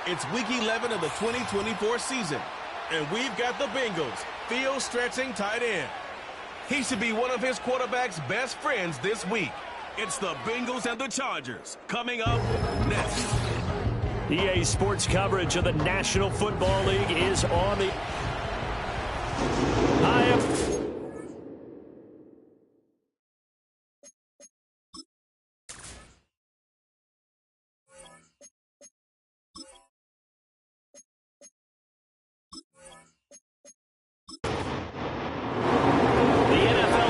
It's Week 11 of the 2024 season, and we've got the Bengals field-stretching tight end. He should be one of his quarterback's best friends this week. It's the Bengals and the Chargers coming up next. EA Sports coverage of the National Football League is on the...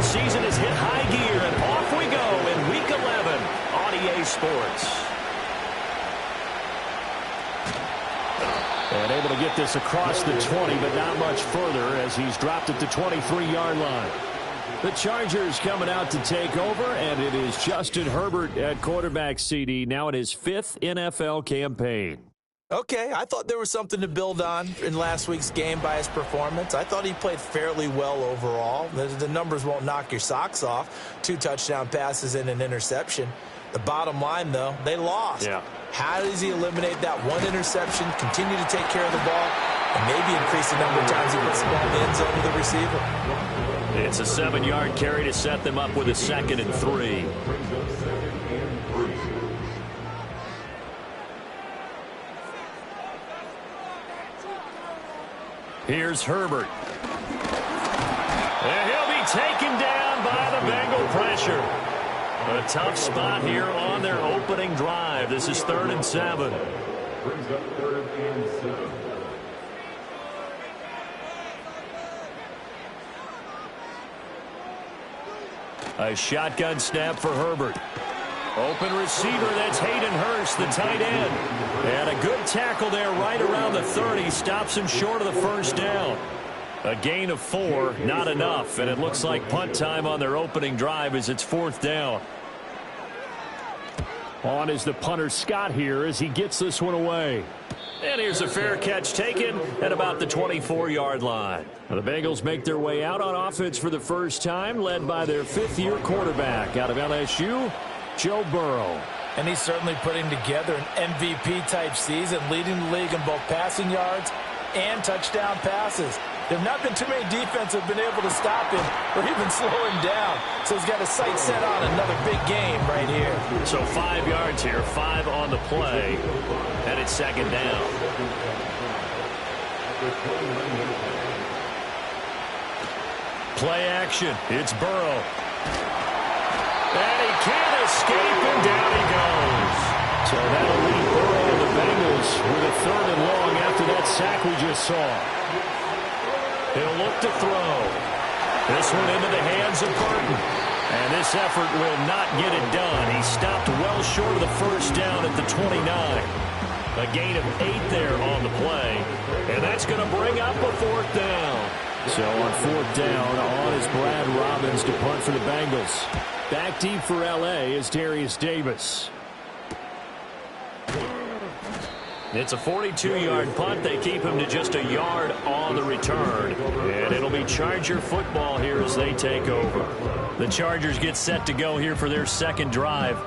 season has hit high gear, and off we go in Week 11 on EA Sports. And able to get this across the 20, but not much further as he's dropped it to 23-yard line. The Chargers coming out to take over, and it is Justin Herbert at quarterback, CD, now in his 5th NFL campaign. Okay, I thought there was something to build on in last week's game by his performance. I thought he played fairly well overall. The numbers won't knock your socks off. 2 touchdown passes and an interception. The bottom line, though, they lost. Yeah. How does he eliminate that one interception, continue to take care of the ball, and maybe increase the number of times he puts the ball in the end zone to the receiver? It's a 7-yard carry to set them up with a 2nd and 3. Here's Herbert. And he'll be taken down by the Bengal pressure. A tough spot here on their opening drive. This is 3rd and 7. Brings up 3rd and 7. A shotgun snap for Herbert. Open receiver, that's Hayden Hurst, the tight end. And a good tackle there right around the 30. Stops him short of the first down. A gain of 4, not enough. And it looks like punt time on their opening drive as it's 4th down. On is the punter Scott here as he gets this one away. And here's a fair catch taken at about the 24-yard line. Now the Bengals make their way out on offense for the first time, led by their 5th-year quarterback out of LSU, Joe Burrow. And he's certainly putting together an MVP-type season, leading the league in both passing yards and touchdown passes. There have not been too many defenses have been able to stop him or even slow him down. So he's got his sights set on another big game right here. So 5 yards here, 5 on the play, and it's 2nd down. Play action. It's Burrow. And he can't escape, and down he goes. So that'll lead Burrow and the Bengals with a 3rd and long after that sack we just saw. He'll look to throw. This one into the hands of Burton. And this effort will not get it done. He stopped well short of the first down at the 29. A gain of 8 there on the play. And that's going to bring up a 4th down. So on 4th down, on is Brad Robbins to punt for the Bengals. Back deep for L.A. is Darius Davis. It's a 42-yard punt. They keep him to just a yard on the return. And it'll be Charger football here as they take over. The Chargers get set to go here for their 2nd drive.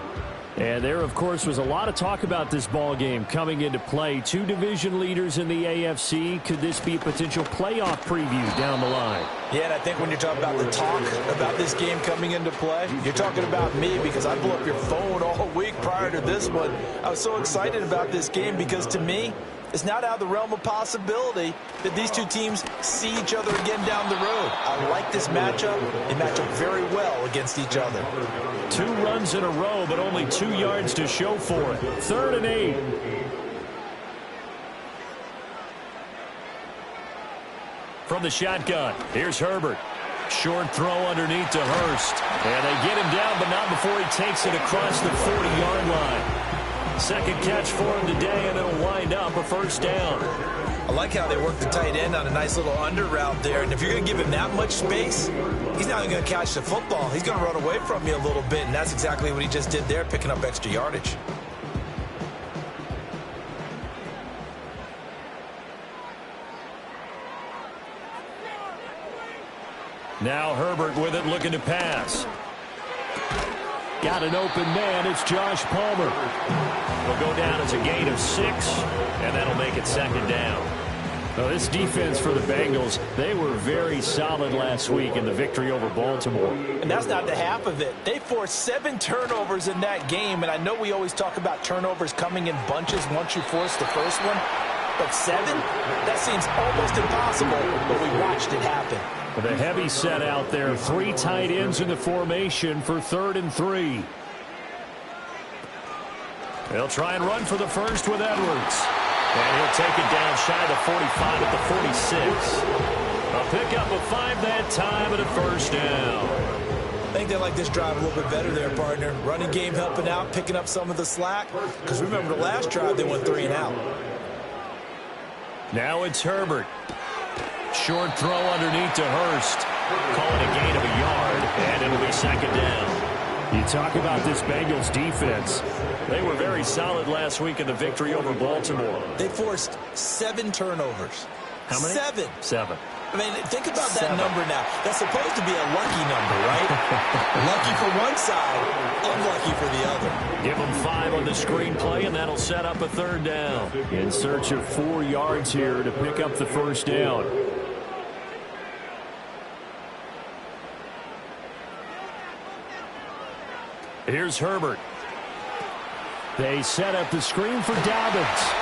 And there, of course, was a lot of talk about this ball game coming into play. 2 division leaders in the AFC. Could this be a potential playoff preview down the line? Yeah, and I think when you're talking about the talk about this game coming into play, you're talking about me because I blew up your phone all week prior to this one. I was so excited about this game because, to me, it's not out of the realm of possibility that these 2 teams see each other again down the road. I like this matchup. They match up very well against each other. 2 runs in a row, but only 2 yards to show for it. 3rd and 8. From the shotgun, here's Herbert. Short throw underneath to Hurst. And they get him down, but not before he takes it across the 40-yard line. 2nd catch for him today, and it'll wind up a 1st down. I like how they work the tight end on a nice little under route there. And if you're going to give him that much space, he's not even going to catch the football. He's going to run away from you a little bit, and that's exactly what he just did there, picking up extra yardage. Now Herbert with it, looking to pass. Got an open man. It's Josh Palmer. Will go down as a gain of 6, and that'll make it second down. Well, this defense for the Bengals, they were very solid last week in the victory over Baltimore. And that's not the half of it. They forced 7 turnovers in that game, and I know we always talk about turnovers coming in bunches once you force the first one. But 7? That seems almost impossible, but we watched it happen. With a heavy set out there, 3 tight ends in the formation for 3rd and 3. They'll try and run for the first with Edwards. And he'll take it down shy of the 45 at the 46. A pickup of 5 that time and a first down. I think they like this drive a little bit better there, partner. Running game helping out, picking up some of the slack. Because remember the last drive, they went 3 and out. Now it's Herbert. Short throw underneath to Hurst. Call it a gain of a yard, and it'll be second down. You talk about this Bengals defense. They were very solid last week in the victory over Baltimore. They forced 7 turnovers. How many? 7. 7. I mean, think about that number now. That's supposed to be a lucky number, right? Lucky for one side, unlucky for the other. Give them 5 on the screenplay, and that'll set up a 3rd down. In search of 4 yards here to pick up the first down. Here's Herbert. They set up the screen for Dobbins.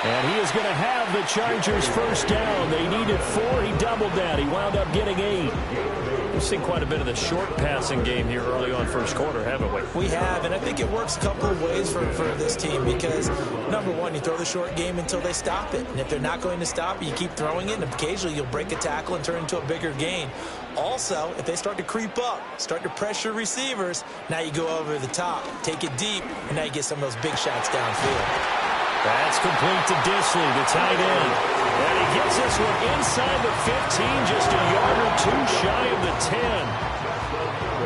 And he is going to have the Chargers first down. They needed 4. He doubled that. He wound up getting 8. We've seen quite a bit of the short passing game here early on first quarter, haven't we? We have, and I think it works a couple of ways for this team because, number one, you throw the short game until they stop it. And if they're not going to stop it, you keep throwing it, and occasionally you'll break a tackle and turn into a bigger gain. Also, if they start to creep up, start to pressure receivers, now you go over the top, take it deep, and now you get some of those big shots downfield. That's complete to Disley, the tight end. And he gets this one inside the 15, just a yard or 2 shy of the 10.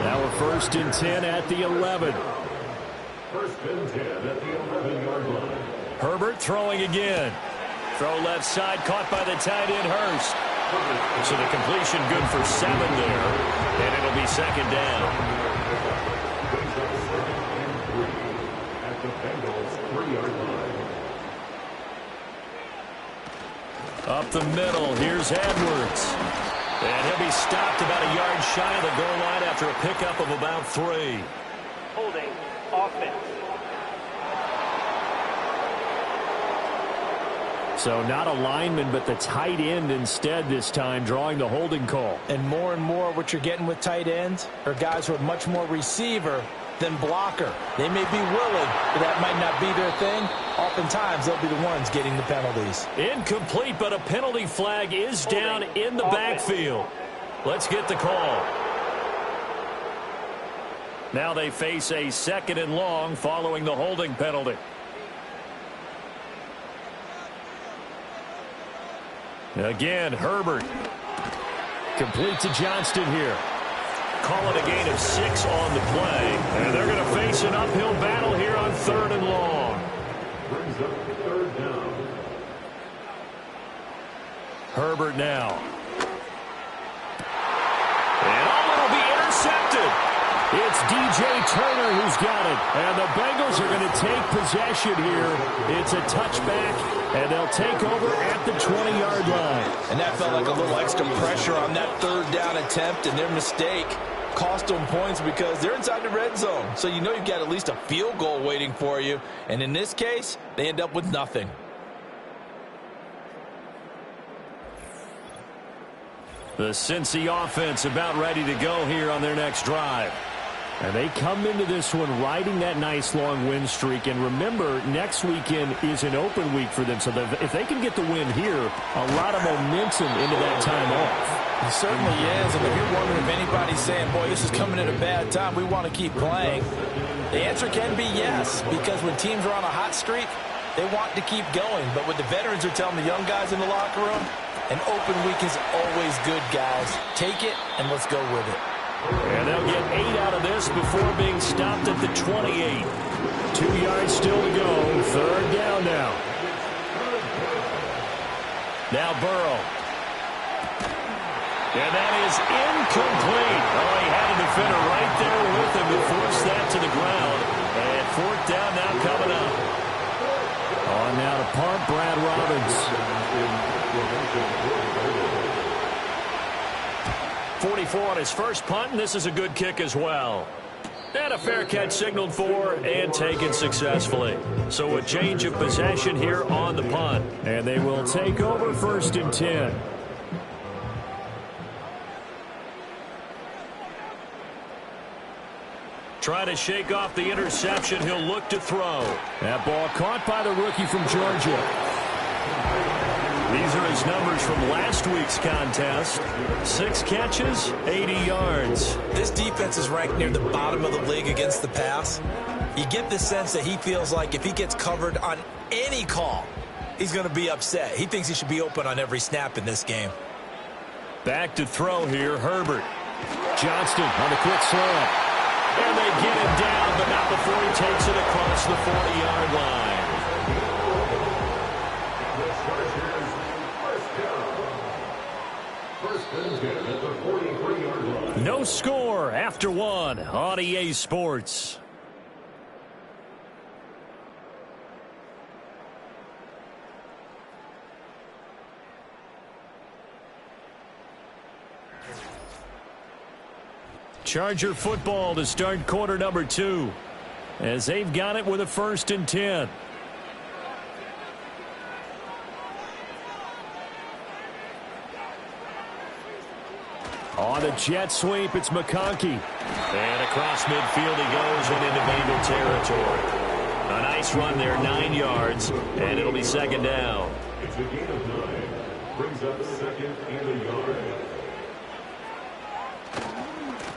Now we're 1st and 10 at the 11. 1st and 10 at the 11-yard line. Herbert throwing again. Throw left side, caught by the tight end, Hurst. So the completion good for 7 there, and it'll be second down. At the Bengals 3-yard line. Up the middle, here's Edwards. And he'll be stopped about a yard shy of the goal line after a pickup of about 3. Holding offense. So not a lineman, but the tight end instead this time, drawing the holding call. And more what you're getting with tight ends are guys who are much more receiver than blocker. They may be willing, but that might not be their thing. Oftentimes, they'll be the ones getting the penalties. Incomplete, but a penalty flag is down in the backfield. Let's get the call. Now they face a 2nd and long following the holding penalty. Again, Herbert. Complete to Johnston here. Call it a gain of 6 on the play. And they're going to face an uphill battle here on 3rd and long. Brings up 3rd down. Herbert now. And it'll be intercepted. It's DJ Turner who's got it. And the Bengals are going to take possession here. It's a touchback, and they'll take over at the 20-yard line. And that felt like a little extra pressure on that 3rd down attempt, and their mistake cost them points because they're inside the red zone. So you know you've got at least a field goal waiting for you. And in this case, they end up with nothing. The Cincy offense about ready to go here on their next drive. And they come into this one riding that nice long win streak. And remember, next weekend is an open week for them. So if they can get the win here, a lot of momentum into that time off. It certainly is. And if you're wondering if anybody's saying, boy, this is coming at a bad time, we want to keep playing, the answer can be yes. Because when teams are on a hot streak, they want to keep going. But what the veterans are telling the young guys in the locker room, an open week is always good, guys. Take it, and let's go with it. And they'll get 8 out of this before being stopped at the 28. 2 yards still to go. 3rd down now. Now Burrow. And that is incomplete. Oh, he had it defender right there with him to force that to the ground. And fourth down now coming up. On now to punt, Brad Robbins. 44 on his first punt, and this is a good kick as well. And a fair catch signaled for and taken successfully. So a change of possession here on the punt. And they will take over 1st and 10. Trying to shake off the interception. He'll look to throw. That ball caught by the rookie from Georgia. These are his numbers from last week's contest. 6 catches, 80 yards. This defense is ranked near the bottom of the league against the pass. You get the sense that he feels like if he gets covered on any call, he's going to be upset. He thinks he should be open on every snap in this game. Back to throw here, Herbert. Johnston on the quick slant. And they get him down, but not before he takes it across the 40-yard line. No score after 1 on EA Sports. Charger football to start quarter number 2 as they've got it with a 1st and 10. On the jet sweep, it's McConkey. And across midfield he goes and into Bengal territory. A nice run there, 9 yards, and it'll be 2nd down. It's a gain of 9. Brings up 2nd and a yard.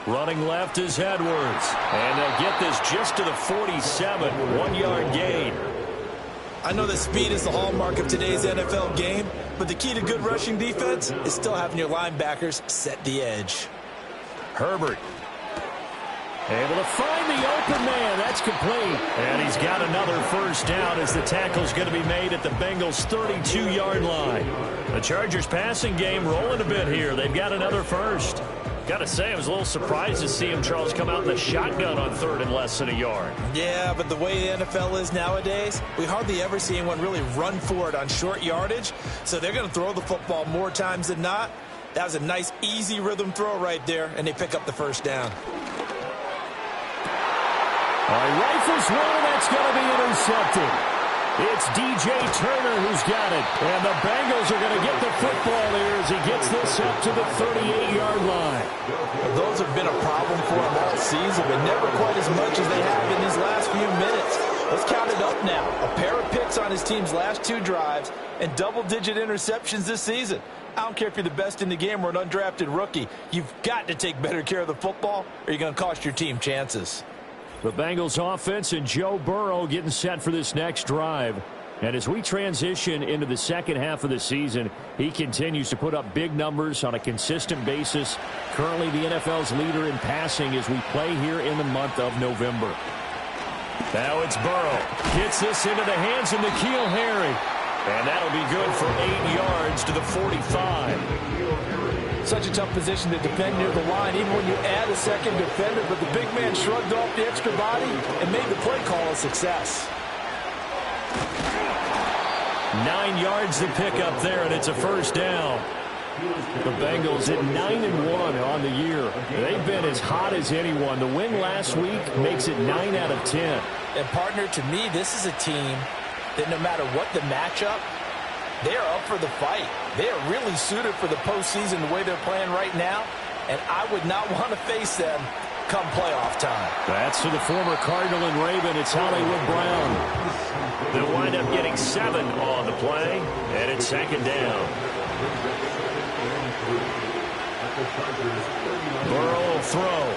Running left is Edwards. And they'll get this just to the 47, 1-yard gain. I know that speed is the hallmark of today's NFL game, but the key to good rushing defense is still having your linebackers set the edge. Herbert. Able to find the open man. That's complete. And he's got another 1st down as the tackle's going to be made at the Bengals' 32-yard line. The Chargers passing game rolling a bit here. They've got another 1st. Got to say, I was a little surprised to see him, Charles, come out in the shotgun on 3rd and less than a yard. Yeah, but the way the NFL is nowadays, we hardly ever see anyone really run for it on short yardage. So they're going to throw the football more times than not. That was a nice, easy rhythm throw right there, and they pick up the 1st down. All right, rifles one, and that's going to be intercepted. It's DJ Turner who's got it. And the Bengals are going to get the football here as he gets this up to the 38-yard line. Those have been a problem for him all season, but never quite as much as they have in these last few minutes. Let's count it up now. A pair of picks on his team's last 2 drives and double-digit interceptions this season. I don't care if you're the best in the game or an undrafted rookie. You've got to take better care of the football or you're going to cost your team chances. The Bengals offense and Joe Burrow getting set for this next drive. And as we transition into the second half of the season, he continues to put up big numbers on a consistent basis. Currently the NFL's leader in passing as we play here in the month of November. Now it's Burrow. Gets this into the hands of N'Keal Harry. And that'll be good for 8 yards to the 45. Such a tough position to defend near the line, even when you add a second defender. But the big man shrugged off the extra body and made the play call a success. 9 yards to pick up there, and it's a 1st down. The Bengals at 9-1 on the year. They've been as hot as anyone. The win last week makes it 9 out of 10. And, partner, to me, this is a team that no matter what the matchup, they are up for the fight. They are really suited for the postseason the way they're playing right now, and I would not want to face them come playoff time. That's to the former Cardinal and Raven. It's Hollywood Brown. They'll wind up getting 7 on the play, and it's 2nd down. Burrow will throw.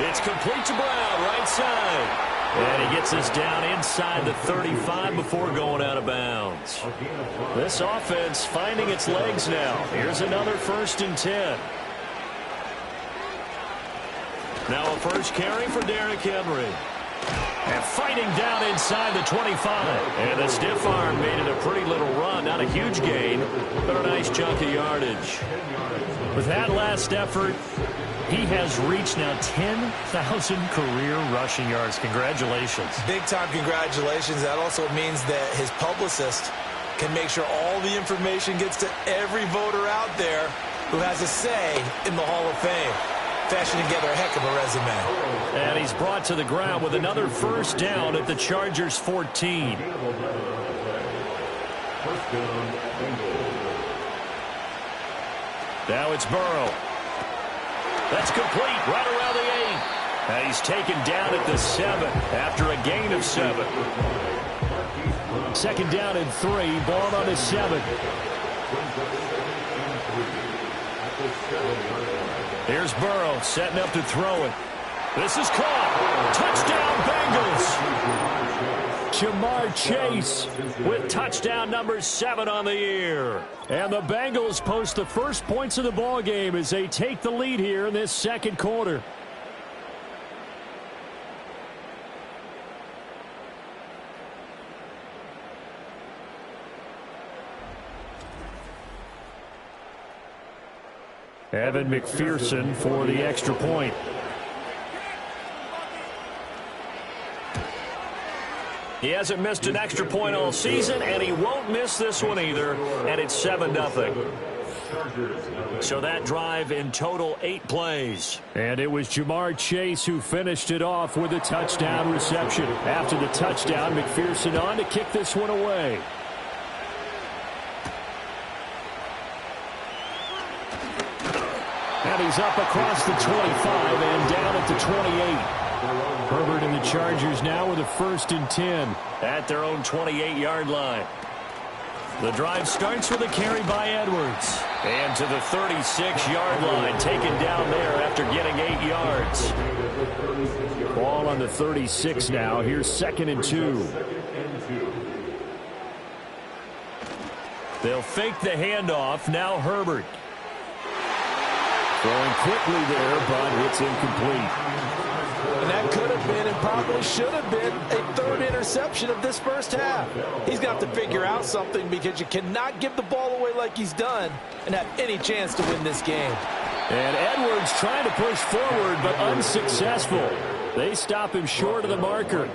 It's complete to Brown, right side. And he gets us down inside the 35 before going out of bounds. This offense finding its legs now. Here's another 1st and 10. Now a 1st carry for Derrick Henry. And fighting down inside the 25. And the stiff arm made it a pretty little run. Not a huge gain, but a nice chunk of yardage. With that last effort, he has reached now 10,000 career rushing yards. Congratulations. Big-time congratulations. That also means that his publicist can make sure all the information gets to every voter out there who has a say in the Hall of Fame. Fashioning together a heck of a resume. And he's brought to the ground with another first down at the Chargers' 14. Now it's Burrow. That's complete right around the 8. And he's taken down at the 7 after a gain of 7. Second down and 3. Ball on the 7. Here's Burrow setting up to throw it. This is caught. Touchdown, Bengals. Ja'Marr Chase with touchdown number 7 on the year. And the Bengals post the first points of the ball game as they take the lead here in this second quarter. Evan McPherson for the extra point. He hasn't missed an extra point all season, and he won't miss this one either, and it's 7-0. So that drive in total 8 plays. And it was Ja'Marr Chase who finished it off with a touchdown reception. After the touchdown, McPherson on to kick this one away. And he's up across the 25 and down at the 28. Herbert and the Chargers now with a 1st and 10 at their own 28-yard line. The drive starts with a carry by Edwards. And to the 36-yard line, taken down there after getting 8 yards. Ball on the 36 now. Here's 2nd and 2. They'll fake the handoff. Now Herbert. Throwing quickly there, but it's incomplete. And that could have been and probably should have been a 3rd interception of this first half. He's got to figure out something because you cannot give the ball away like he's done and have any chance to win this game. And Edwards trying to push forward, but unsuccessful. They stop him short of the marker.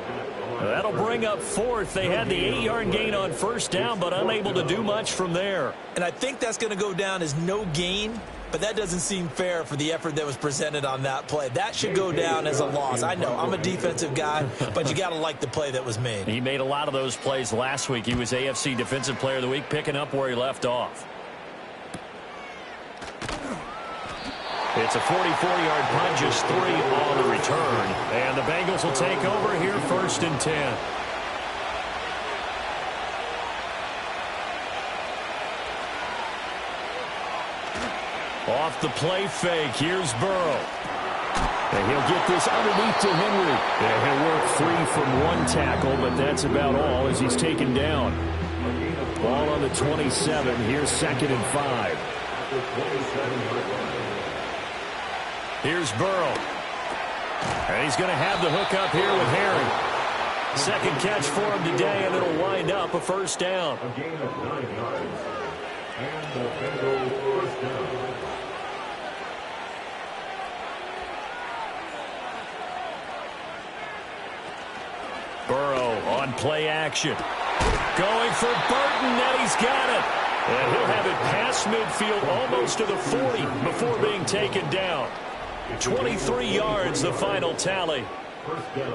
That'll bring up 4th. They had the 8-yard gain on 1st down, but unable to do much from there. And I think that's going to go down as no gain. But that doesn't seem fair for the effort that was presented on that play. That should go down as a loss. I know, I'm a defensive guy, but you got to like the play that was made. He made a lot of those plays last week. He was AFC Defensive Player of the Week, picking up where he left off. It's a 44-yard punt, just 3 on the return. And the Bengals will take over here, 1st and 10. Off the play fake, here's Burrow. And he'll get this underneath to Henry. And he'll work free from 1 tackle, but that's about all as he's taken down. Ball on the 27, here's 2nd and 5. Here's Burrow. And he's going to have the hook up here with Herring. 2nd catch for him today, and it'll wind up a 1st down. A gain of 9 yards. And the Bengals 1st down. Burrow on play action. Going for Burton, and he's got it. And he'll have it past midfield almost to the 40 before being taken down. 23 yards, the final tally.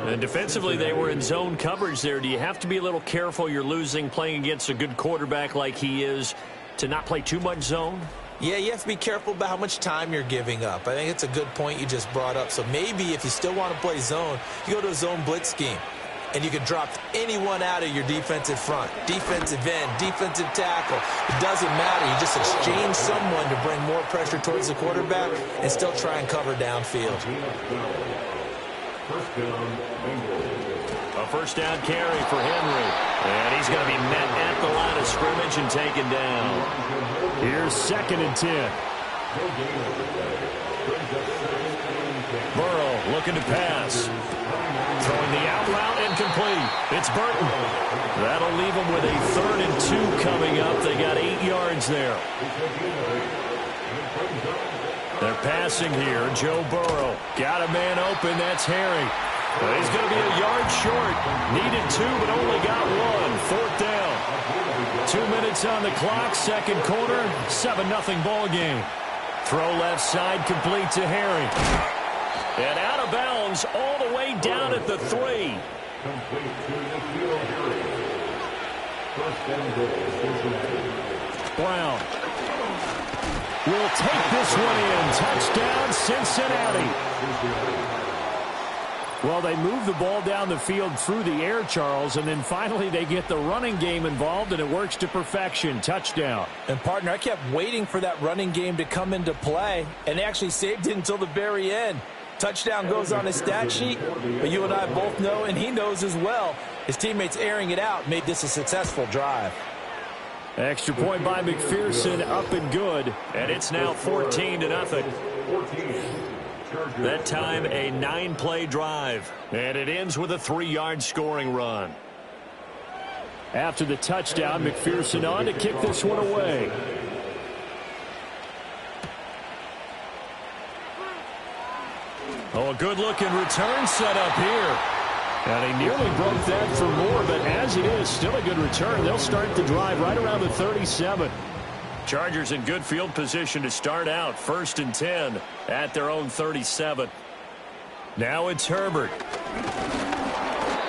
And defensively, they were in zone coverage there. Do you have to be a little careful? You're losing playing against a good quarterback like he is to not play too much zone? Yeah, you have to be careful about how much time you're giving up. I think it's a good point you just brought up. So maybe if you still want to play zone, you go to a zone blitz scheme. And you can drop anyone out of your defensive front. Defensive end, defensive tackle. It doesn't matter. You just exchange someone to bring more pressure towards the quarterback and still try and cover downfield. A 1st down carry for Henry. And he's going to be met at the line of scrimmage and taken down. Here's 2nd and 10. Burrow looking to pass. Throwing the out route incomplete. It's Burton. That'll leave them with a 3rd and 2 coming up. They got 8 yards there. They're passing here. Joe Burrow. Got a man open. That's Harry. He's going to be a yard short. Needed 2, but only got 1. 4th down. 2 minutes on the clock. 2nd quarter. 7-0 ball game. Throw left side complete to Harry. And out of bounds all the way down at the 3. Brown will take this one in. Touchdown, Cincinnati. Well, they move the ball down the field through the air, Charles, and then finally they get the running game involved, and it works to perfection. Touchdown. And, partner, I kept waiting for that running game to come into play, and actually saved it until the very end. Touchdown goes on his stat sheet, but you and I both know, and he knows as well, his teammates airing it out made this a successful drive. Extra point by McPherson, up and good, and it's now 14-0. That time a 9-play drive, and it ends with a 3-yard scoring run. After the touchdown, McPherson on to kick this one away. Oh, a good-looking return set up here. And he nearly broke that for more, but as it is, still a good return. They'll start the drive right around the 37. Chargers in good field position to start out. 1st and 10 at their own 37. Now it's Herbert.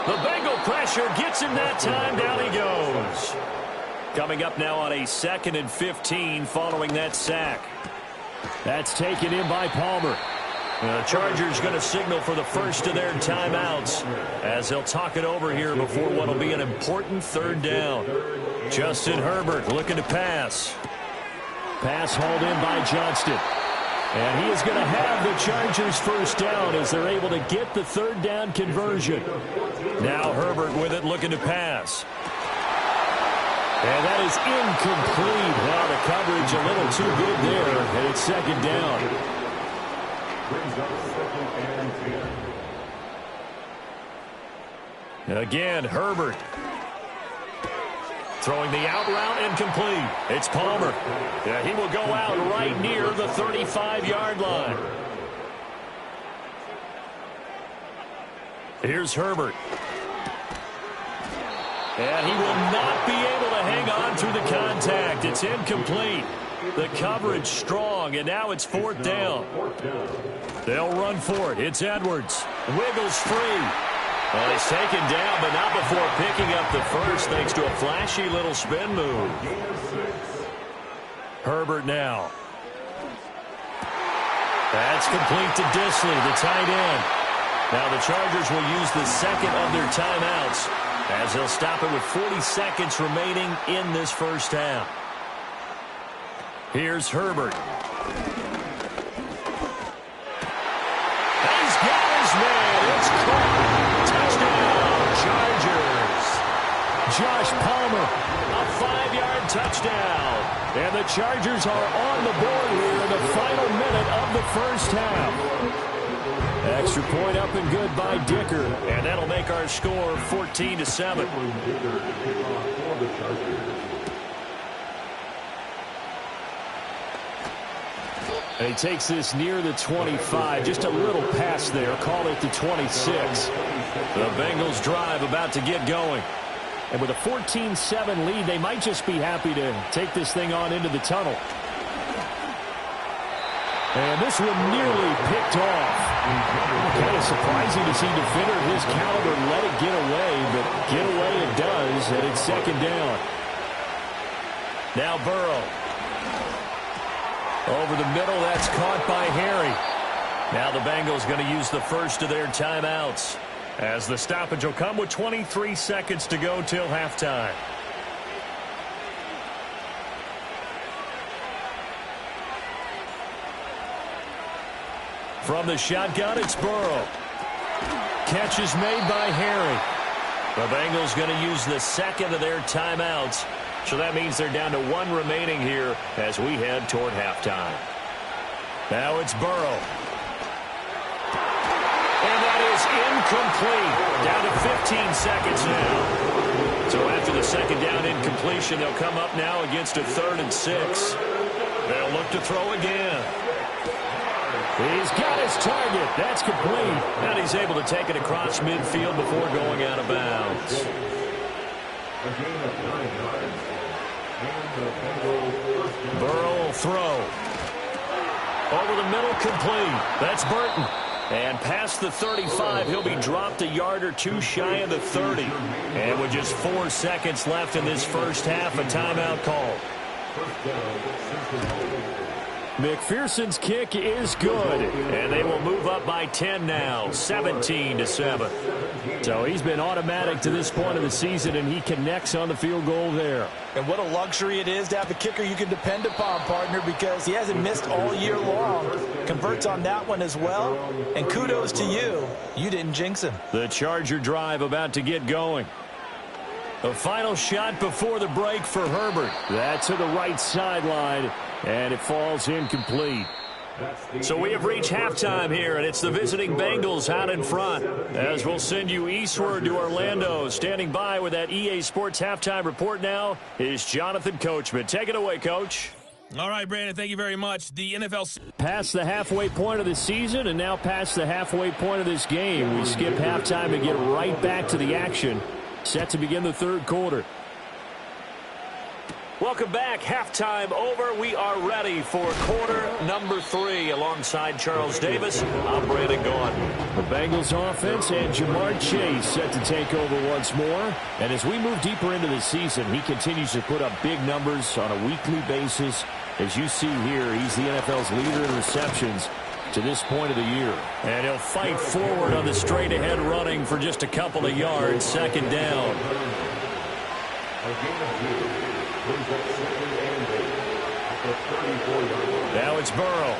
The Bengal pressure gets him that time. Down he goes. Coming up now on a 2nd and 15 following that sack. That's taken in by Palmer. The Chargers going to signal for the first of their timeouts as they'll talk it over here before what will be an important 3rd down. Justin Herbert looking to pass. Pass hauled in by Johnston. And he is going to have the Chargers first down as they're able to get the 3rd down conversion. Now Herbert with it looking to pass. And that is incomplete. Now the coverage a little too good there, and it's 2nd down. Again, Herbert. Throwing the out route incomplete. It's Palmer. Yeah, he will go out right near the 35-yard line. Here's Herbert. And he will not be able to hang on through the contact. It's incomplete. The coverage strong, and now it's 4th down. They'll run for it. It's Edwards. Wiggles free. Well, he's taken down, but not before picking up the first thanks to a flashy little spin move. Herbert now. That's complete to Disley, the tight end. Now the Chargers will use the 2nd of their timeouts as they'll stop it with 40 seconds remaining in this first half. Here's Herbert. He's got his man. It's caught. Touchdown, Chargers. Josh Palmer, a 5-yard touchdown. And the Chargers are on the board here in the final minute of the first half. Extra point up and good by Dicker. And that'll make our score 14-7. And he takes this near the 25. Just a little pass there. Call it the 26. The Bengals drive about to get going. And with a 14-7 lead, they might just be happy to take this thing on into the tunnel. And this one nearly picked off. Kind of surprising to see a defender of his caliber let it get away, but get away it does, and it's 2nd down. Now Burrow. Over the middle, that's caught by Harry. Now the Bengals going to use the first of their timeouts as the stoppage will come with 23 seconds to go till halftime. From the shotgun, it's Burrow. Catch is made by Harry. The Bengals going to use the 2nd of their timeouts. So that means they're down to 1 remaining here as we head toward halftime. Now it's Burrow. And that is incomplete. Down to 15 seconds now. So after the second down incompletion, they'll come up now against a 3rd and 6. They'll look to throw again. He's got his target. That's complete. And he's able to take it across midfield before going out of bounds. Burrow will throw. Over the middle, complete. That's Burton. And past the 35, he'll be dropped a yard or two shy of the 30. And with just 4 seconds left in this first half, a timeout call. McPherson's kick is good, and they will move up by 10 now, 17-7. So he's been automatic to this point of the season, and he connects on the field goal there. And what a luxury it is to have a kicker you can depend upon, partner, because he hasn't missed all year long. Converts on that one as well, and kudos to you. You didn't jinx him. The Charger drive about to get going. A final shot before the break for Herbert. That's to the right sideline, and it falls incomplete. So we have reached halftime here, and it's the visiting Bengals out in front. As we'll send you eastward to Orlando. Standing by with that EA Sports halftime report now is Jonathan Coachman. Take it away, Coach. All right, Brandon, thank you very much. The NFL... Past the halfway point of the season and now past the halfway point of this game. We skip halftime and get right back to the action. Set to begin the third quarter. Welcome back. Halftime over. We are ready for quarter number 3. Alongside Charles Davis, I'm Brandon Gaudin. The Bengals offense and Jamar Chase set to take over once more. And as we move deeper into the season, he continues to put up big numbers on a weekly basis. As you see here, he's the NFL's leader in receptions to this point of the year. And he'll fight forward on the straight-ahead running for just a couple of yards. Second down. Now it's Burrow.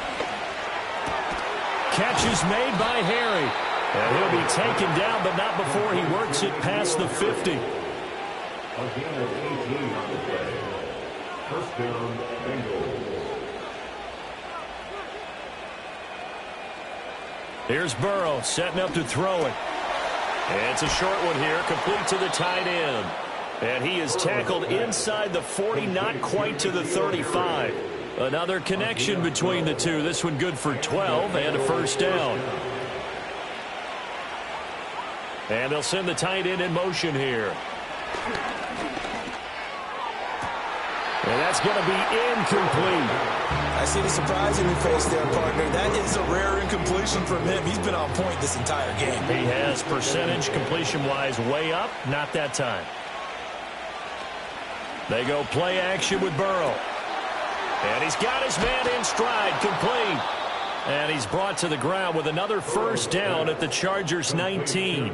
Catch is made by Harry. And he'll be taken down, but not before he works it past the 50. First down, Bengals. Here's Burrow setting up to throw it. And it's a short one here, complete to the tight end. And he is tackled inside the 40, not quite to the 35. Another connection between the two. This one good for 12 and a first down. And they'll send the tight end in motion here. And that's going to be incomplete. I see the surprise in your face there, partner. That is a rare incompletion from him. He's been on point this entire game. He has percentage completion-wise way up. Not that time. They go play action with Burrow. And he's got his man in stride, complete. And he's brought to the ground with another first down at the Chargers' 19.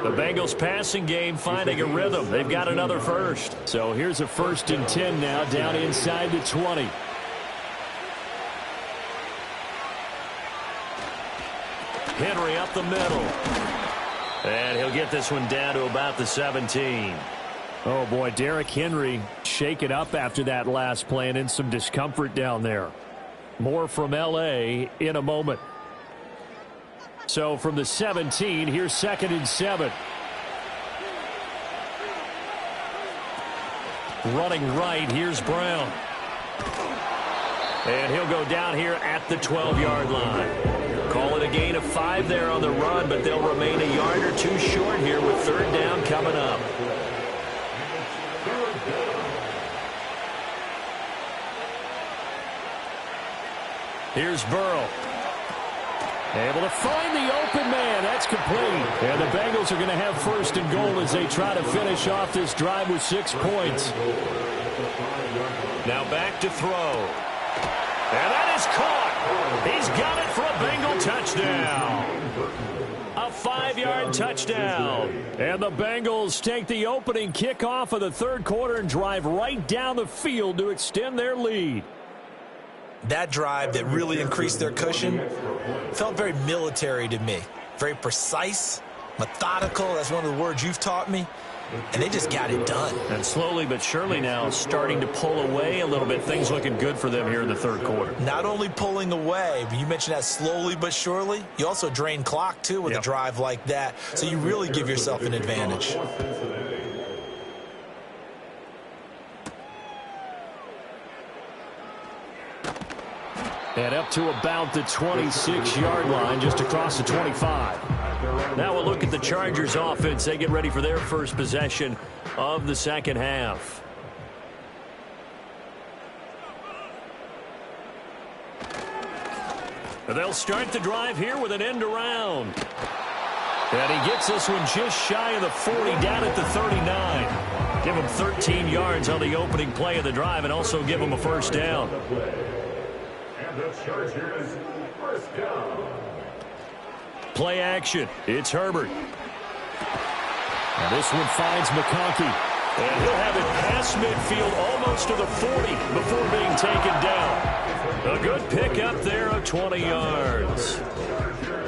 The Bengals passing game finding a rhythm. They've got another first. So here's a 1st and 10 now down inside the 20. Henry up the middle. And he'll get this one down to about the 17. Oh, boy, Derrick Henry shaken up after that last play and in some discomfort down there. More from L.A. in a moment. So from the 17, here's 2nd and 7. Running right, here's Brown. And he'll go down here at the 12-yard line. Call it a gain of 5 there on the run, but they'll remain a yard or two short here with 3rd down coming up. Here's Burrow. Able to find the open man. That's complete. And the Bengals are going to have 1st and goal as they try to finish off this drive with 6 points. Now back to throw. And that is caught. He's got it for a Bengal touchdown. A 5-yard touchdown. And the Bengals take the opening kickoff of the third quarter and drive right down the field to extend their lead. That drive that really increased their cushion felt very military to me. Very precise, methodical. That's one of the words you've taught me. and they just got it done. And slowly but surely now starting to pull away a little bit. Things looking good for them here in the third quarter. Not only pulling away, but you mentioned that slowly but surely. You also drain clock, too, with a drive like that. So you really give yourself an advantage. And up to about the 26-yard line, just across the 25. Now we'll look at the Chargers offense. They get ready for their first possession of the second half. They'll start the drive here with an end around. And he gets this one just shy of the 40, down at the 39. Give him 13 yards on the opening play of the drive and also give him a first down. The Chargers first down. Play action. It's Herbert. And this one finds McConkey. And he'll have it past midfield almost to the 40 before being taken down. A good pickup there of 20 yards.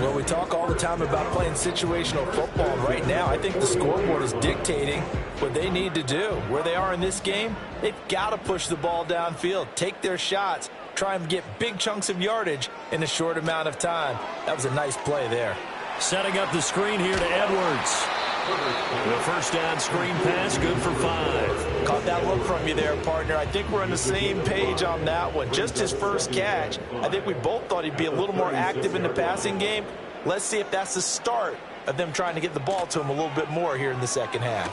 Well, we talk all the time about playing situational football. Right now, I think the scoreboard is dictating what they need to do. Where they are in this game, they've got to push the ball downfield, take their shots, try and get big chunks of yardage in a short amount of time. That was a nice play there. Setting up the screen here to Edwards. The first down screen pass, good for 5. Caught that look from you there, partner. I think we're on the same page on that one. Just his first catch. I think we both thought he'd be a little more active in the passing game. Let's see if that's the start of them trying to get the ball to him a little bit more here in the second half.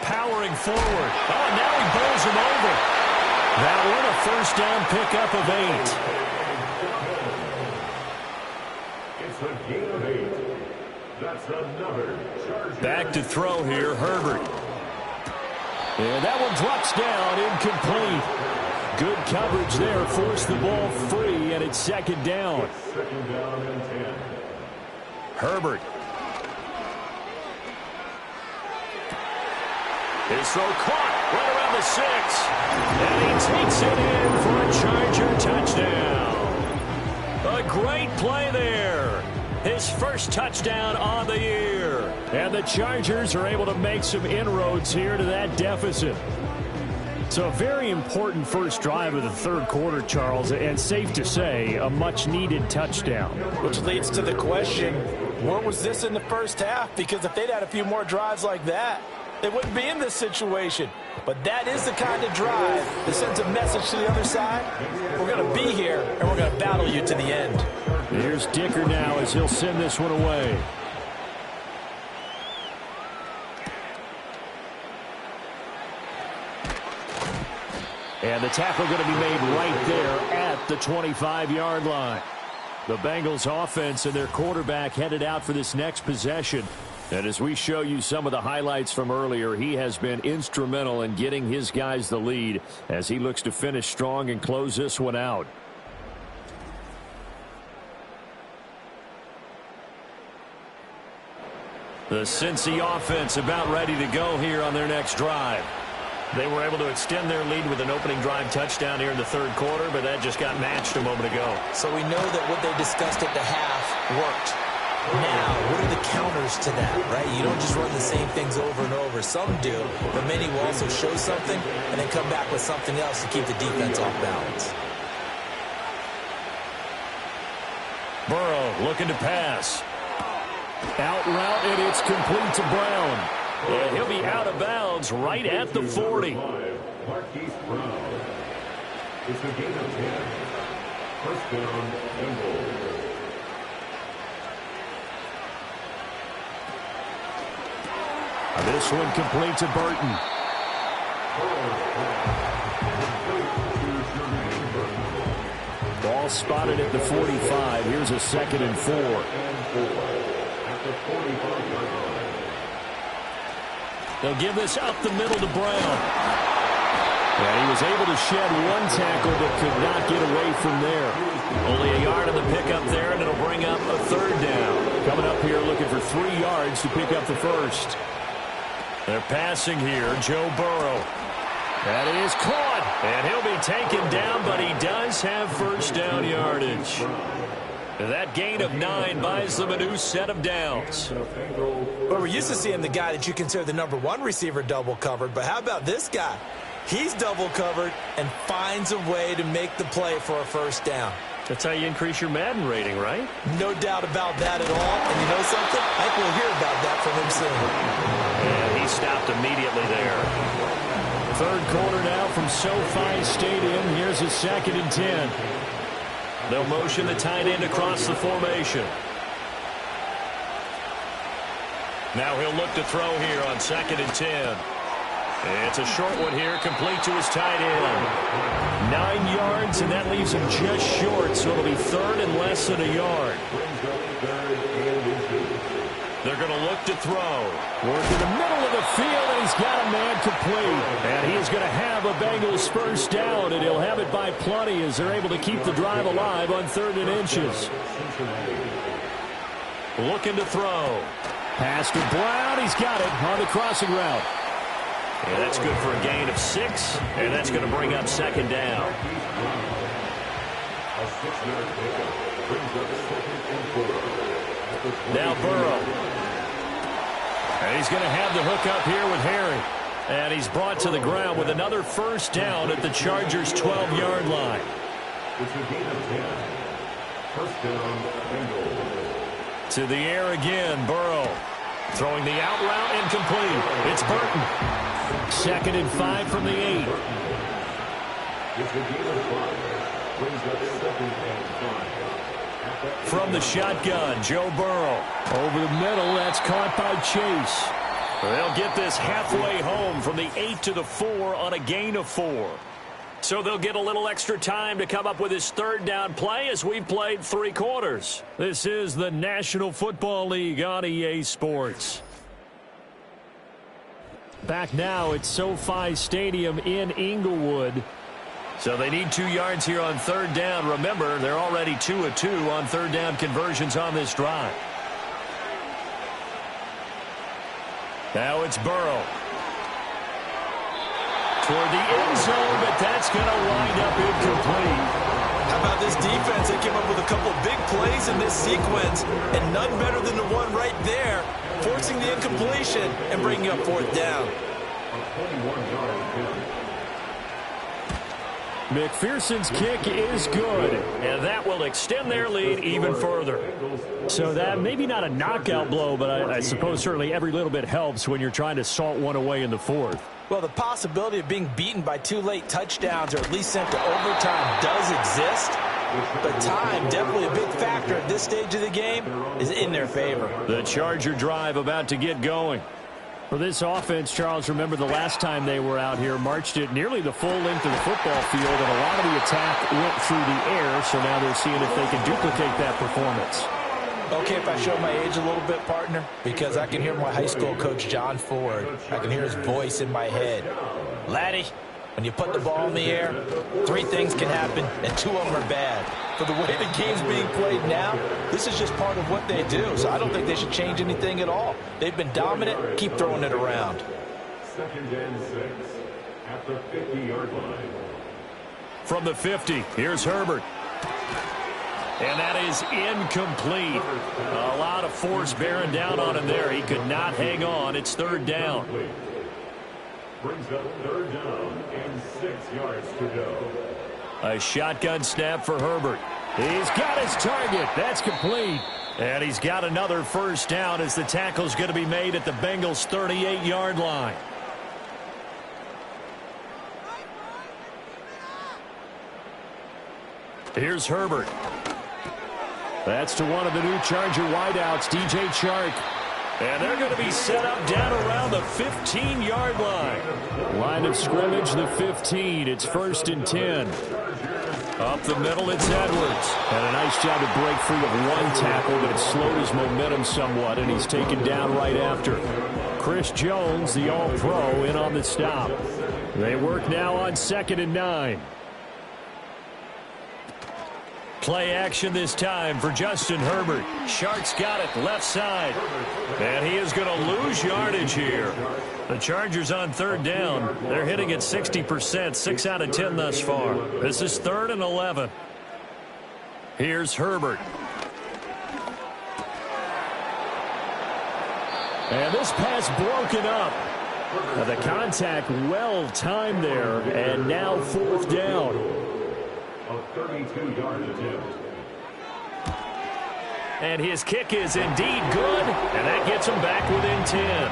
Powering forward. Oh, and now he bowls him over. That one a first down pickup of 8. It's a gain of 8. That's another Charger. Back to throw here, Herbert. And that one drops down, incomplete. Good coverage there, forced the ball free, and it's second down. Second down and 10. Herbert. His throw caught right around the 6. And he takes it in for a Charger touchdown. A great play there. His first touchdown on the year. And the Chargers are able to make some inroads here to that deficit. So a very important first drive of the third quarter, Charles, and safe to say, a much-needed touchdown. Which leads to the question, where was this in the first half? Because if they'd had a few more drives like that, they wouldn't be in this situation. But that is the kind of drive that sends a message to the other side. We're going to be here, and we're going to battle you to the end. Here's Dicker now as he'll send this one away. And the tackle going to be made right there at the 25-yard line. The Bengals offense and their quarterback headed out for this next possession. And as we show you some of the highlights from earlier, he has been instrumental in getting his guys the lead as he looks to finish strong and close this one out. The Cincy offense about ready to go here on their next drive. They were able to extend their lead with an opening drive touchdown here in the third quarter, but that just got matched a moment ago. So we know that what they discussed at the half worked. Now, what are the counters to that, right? You don't just run the same things over and over. Some do, but many will also show something and then come back with something else to keep the defense off balance. Burrow looking to pass. Out route, and it's complete to Brown. And he'll be out of bounds right at the 40. Marquise Brown. It's a gain of 10. First down, Bengals. This one complete to Burton. Ball spotted at the 45. Here's a 2nd and 4. They'll give this up the middle to Brown. And he was able to shed one tackle but could not get away from there. Only a yard on the pickup there, and it'll bring up a third down. Coming up here looking for 3 yards to pick up the first. They're passing here, Joe Burrow. That is caught, and he'll be taken down, but he does have first down yardage. That gain of 9 buys them a new set of downs. Well, we're used to seeing the guy that you consider the #1 receiver double covered, but how about this guy? He's double covered and finds a way to make the play for a first down. That's how you increase your Madden rating, right? No doubt about that at all. And you know something? I think we'll hear about that from him soon. And he stopped immediately there. Third quarter now from SoFi Stadium. Here's a 2nd and 10. They'll motion the tight end across the formation. Now he'll look to throw here on 2nd and 10. It's a short one here, complete to his tight end. 9 yards, and that leaves him just short, so it'll be 3rd and less than a yard. They're going to look to throw. Work in the middle of the field, and he's got a man complete. And he is going to have a Bengals first down, and he'll have it by plenty as they're able to keep the drive alive on 3rd and inches. Looking to throw. Pass to Brown. He's got it on the crossing route. Yeah, that's good for a gain of 6, and that's going to bring up 2nd down. Now Burrow. And he's going to have the hook up here with Harry. And he's brought to the ground with another first down at the Chargers' 12-yard line. To the air again, Burrow. Throwing the out route incomplete. It's Burton. 2nd and 5 from the 8. From the shotgun, Joe Burrow. Over the middle, that's caught by Chase. They'll get this halfway home from the 8 to the 4 on a gain of 4. So they'll get a little extra time to come up with his 3rd down play as we've played 3 quarters. This is the National Football League on EA Sports. Back now at SoFi Stadium in Inglewood. So they need 2 yards here on 3rd down. Remember, they're already 2 of 2 on 3rd down conversions on this drive. Now it's Burrow. Toward the end zone, but that's going to wind up incomplete. How about this defense? They came up with a couple big plays in this sequence, and none better than the one right there, forcing the incompletion and bringing up 4th down. McPherson's kick is good, and that will extend their lead even further. So that maybe not a knockout blow, but I suppose certainly every little bit helps when you're trying to salt one away in the 4th. Well, the possibility of being beaten by 2 late touchdowns or at least sent to overtime does exist, but time, definitely a big factor at this stage of the game, is in their favor. The Charger drive about to get going. For this offense, Charles, remember the last time they were out here, marched it nearly the full length of the football field, and a lot of the attack went through the air, so now they're seeing if they can duplicate that performance. Okay, if I show my age a little bit, partner, because I can hear my high school coach, John Ford. I can hear his voice in my head. Laddie, when you put the ball in the air, 3 things can happen, and 2 of them are bad. For the way the game's being played now, this is just part of what they do, so I don't think they should change anything at all. They've been dominant. Keep throwing it around. 2nd and 6 at the 50-yard line. From the 50, here's Herbert. And that is incomplete. A lot of force bearing down on him there. He could not hang on. It's 3rd down. Brings up 3rd down and 6 yards to go. A shotgun snap for Herbert. He's got his target. That's complete. And he's got another first down as the tackle's going to be made at the Bengals' 38-yard line. Here's Herbert. That's to one of the new Charger wideouts, DJ Chark. And they're going to be set up down around the 15-yard line. Line of scrimmage, the 15. It's 1st and 10. Up the middle, it's Edwards. And a nice job to break free of one tackle, but it slowed his momentum somewhat, and he's taken down right after. Chris Jones, the All-Pro, in on the stop. They work now on 2nd and 9. Play action this time for Justin Herbert. Shark's got it left side. And he is going to lose yardage here. The Chargers on 3rd down. They're hitting at 60%, 6 out of 10 thus far. This is 3rd and 11. Here's Herbert. And this pass broken up. Now the contact well timed there, and now 4th down. A 32-yard attempt. And his kick is indeed good, and that gets him back within 10.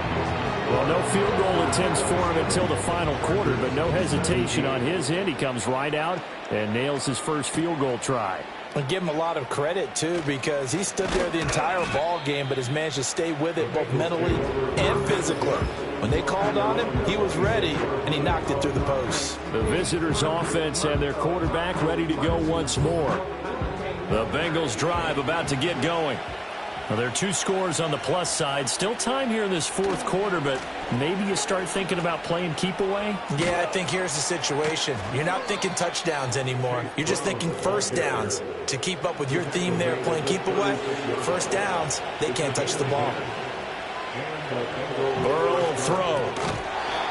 Well, no field goal attempts for him until the final quarter, but no hesitation on his end. He comes right out and nails his first field goal try. And give him a lot of credit, too, because he stood there the entire ball game, but has managed to stay with it both mentally and physically. When they called on him, he was ready, and he knocked it through the post. The visitors' offense and their quarterback ready to go once more. The Bengals drive about to get going. Well, there are 2 scores on the plus side. Still time here in this 4th quarter, but maybe you start thinking about playing keep away? Yeah, I think here's the situation. You're not thinking touchdowns anymore. You're just thinking first downs. To keep up with your theme there, playing keep away, first downs, they can't touch the ball. Burrow will throw.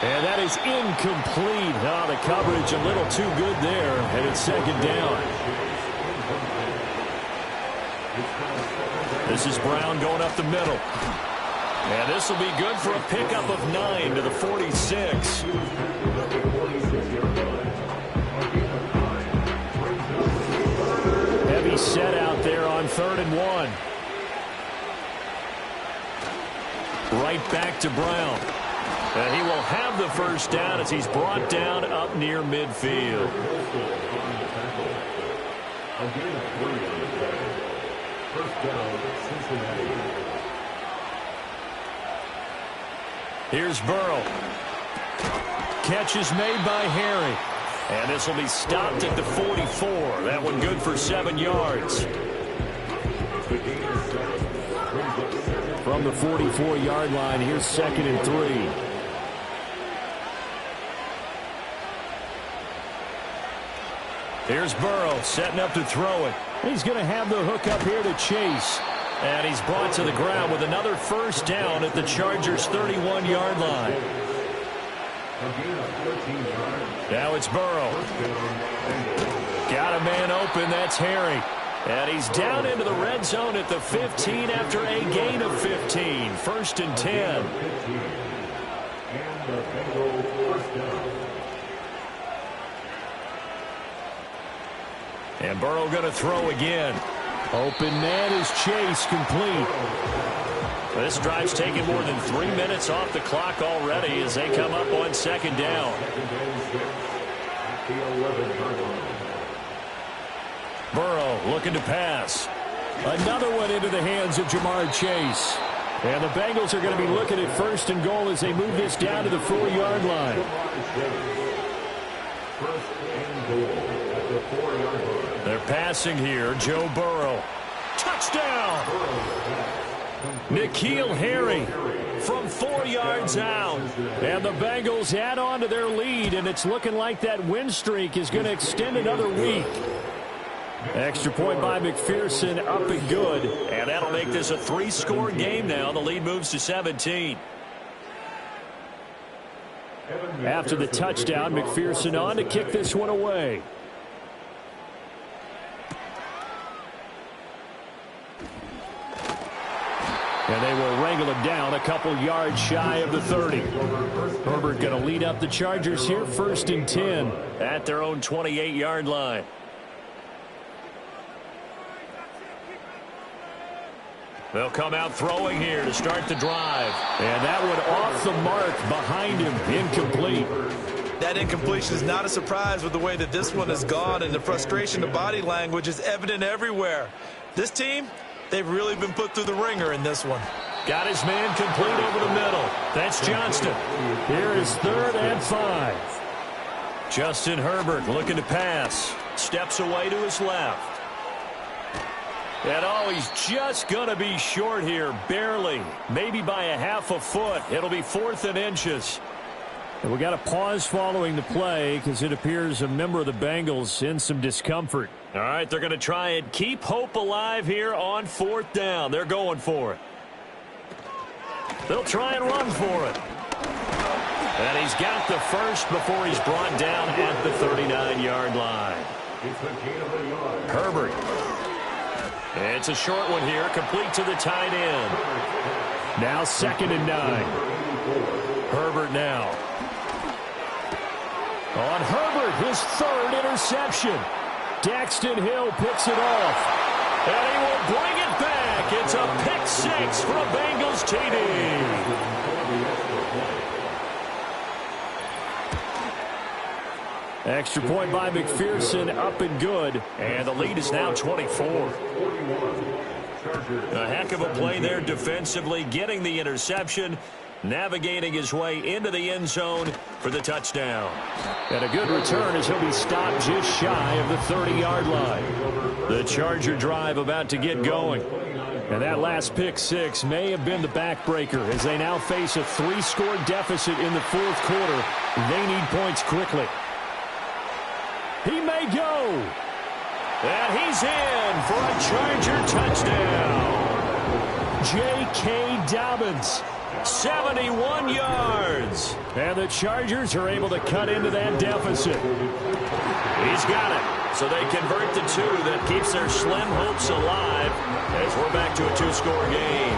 And that is incomplete. Oh, the coverage a little too good there, and it's 2nd down. This is Brown going up the middle. And this will be good for a pickup of 9 to the 46. Heavy set out there on 3rd and 1. Right back to Brown. And he will have the first down as he's brought down up near midfield. First down, Cincinnati. Here's Burrow. Catch is made by Harry. And this will be stopped at the 44. That one good for 7 yards. From the 44-yard line, here's 2nd and 3. Here's Burrow setting up to throw it. He's going to have the hook up here to Chase. And he's brought to the ground with another first down at the Chargers' 31-yard line. Now it's Burrow. Got a man open. That's Harry. And he's down into the red zone at the 15 after a gain of 15. 1st and 10. And Burrow going to throw again. Open man is Chase, complete. This drive's taken more than 3 minutes off the clock already as they come up on 2nd down. Burrow looking to pass. Another one into the hands of Jamar Chase. And the Bengals are going to be looking at 1st and goal as they move this down to the 4-yard line. They're passing here. Joe Burrow. Touchdown! N'Keal Harry from 4 yards out. And the Bengals add on to their lead, and it's looking like that win streak is going to extend another week. Extra point by McPherson, up and good. And that'll make this a 3-score game now. The lead moves to 17. After the touchdown, McPherson on to kick this one away. And they will wrangle him down a couple yards shy of the 30. Herbert going to lead up the Chargers here, 1st and 10 at their own 28-yard line. They'll come out throwing here to start the drive. And that one off the mark behind him, incomplete. That incompletion is not a surprise with the way that this one has gone, and the frustration, the body language is evident everywhere. This team, they've really been put through the ringer in this one. Got his man complete over the middle. That's Johnston. Here is 3rd and 5. Justin Herbert looking to pass. Steps away to his left. And oh, he's just going to be short here, barely. Maybe by a half a foot. It'll be 4th and inches. And we got a pause following the play because it appears a member of the Bengals in some discomfort. All right, they're going to try and keep hope alive here on 4th down. They're going for it. They'll try and run for it. And he's got the first before he's brought down at the 39-yard line. Herbert. It's a short one here, complete to the tight end. Now 2nd and 9. Herbert now. On Herbert, his 3rd interception. Daxton Hill picks it off. And he will bring it back. It's a pick 6 for a Bengals TD. Extra point by McPherson, up and good. And the lead is now 24. A heck of a play there defensively, getting the interception, navigating his way into the end zone for the touchdown. And a good return as he'll be stopped just shy of the 30-yard line. The Charger drive about to get going. And that last pick 6 may have been the backbreaker as they now face a 3-score deficit in the 4th quarter. They need points quickly. He may go. And he's in for a Charger touchdown. J.K. Dobbins, 71 yards. And the Chargers are able to cut into that deficit. He's got it. So they convert the 2 that keeps their slim hopes alive as we're back to a 2-score game.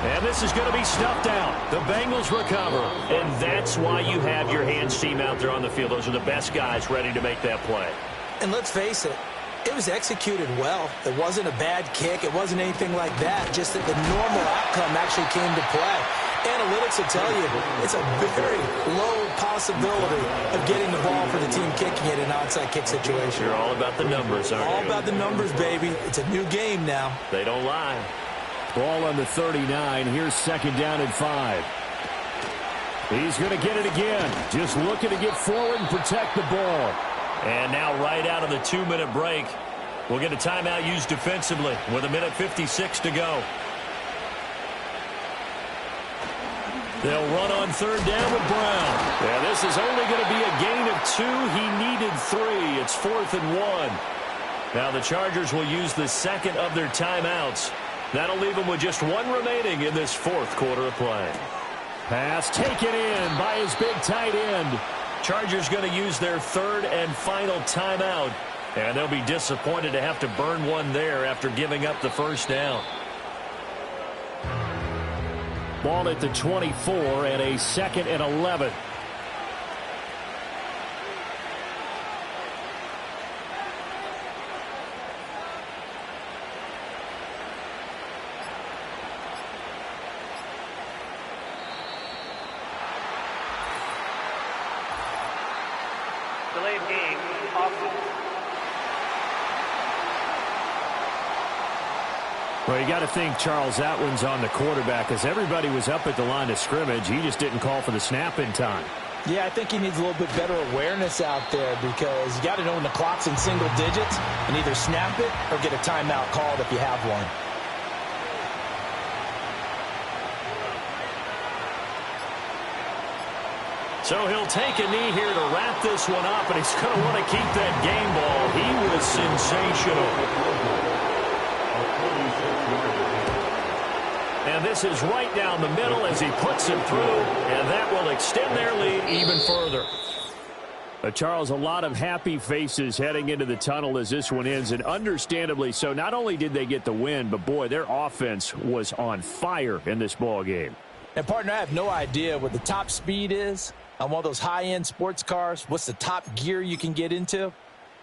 And this is going to be stuffed out. The Bengals recover. And that's why you have your hands team out there on the field. Those are the best guys ready to make that play. And let's face it, it was executed well. It wasn't a bad kick. It wasn't anything like that. Just that the normal outcome actually came to play. Analytics will tell you it's a very low possibility of getting the ball for the team kicking it in an onside kick situation. You're all about the numbers, aren't you? All about the numbers, baby. It's a new game now. They don't lie. Ball on the 39. Here's 2nd down and 5. He's going to get it again. Just looking to get forward and protect the ball. And now right out of the 2-minute break, we'll get a timeout used defensively with 1:56 to go. They'll run on 3rd down with Brown. Yeah, this is only going to be a gain of 2. He needed 3. It's 4th and 1. Now the Chargers will use the 2nd of their timeouts. That'll leave them with just 1 remaining in this 4th quarter of play. Pass taken in by his big tight end. Chargers going to use their 3rd and final timeout. And they'll be disappointed to have to burn one there after giving up the 1st down. Ball at the 24 and a 2nd and 11. Delayed game, offense. Well, you got to think, Charles, that one's on the quarterback as everybody was up at the line of scrimmage. He just didn't call for the snap in time. Yeah, I think he needs a little bit better awareness out there because you got to know when the clock's in single digits and either snap it or get a timeout called if you have one. So he'll take a knee here to wrap this one up, and he's going to want to keep that game ball. He was sensational. And this is right down the middle as he puts it through, and that will extend their lead even further. Charles, a lot of happy faces heading into the tunnel as this one ends, and understandably so. Not only did they get the win, but, boy, their offense was on fire in this ball game. And, partner, I have no idea what the top speed is on one of those high-end sports cars. What's the top gear you can get into?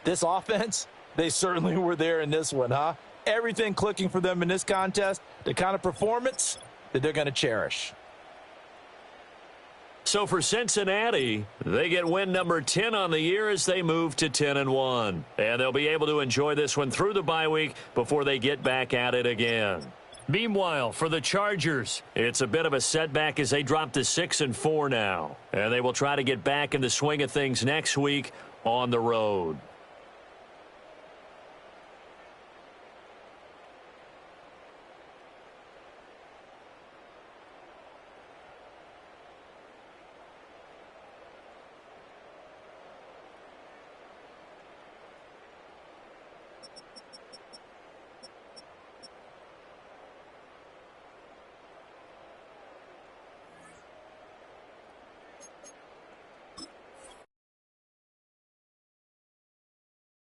This offense, they certainly were there in this one, huh? Everything clicking for them in this contest, the kind of performance that they're going to cherish. So for Cincinnati, they get win number 10 on the year as they move to 10-1. And they'll be able to enjoy this one through the bye week before they get back at it again. Meanwhile, for the Chargers, it's a bit of a setback as they drop to 6-4 now. And they will try to get back in the swing of things next week on the road.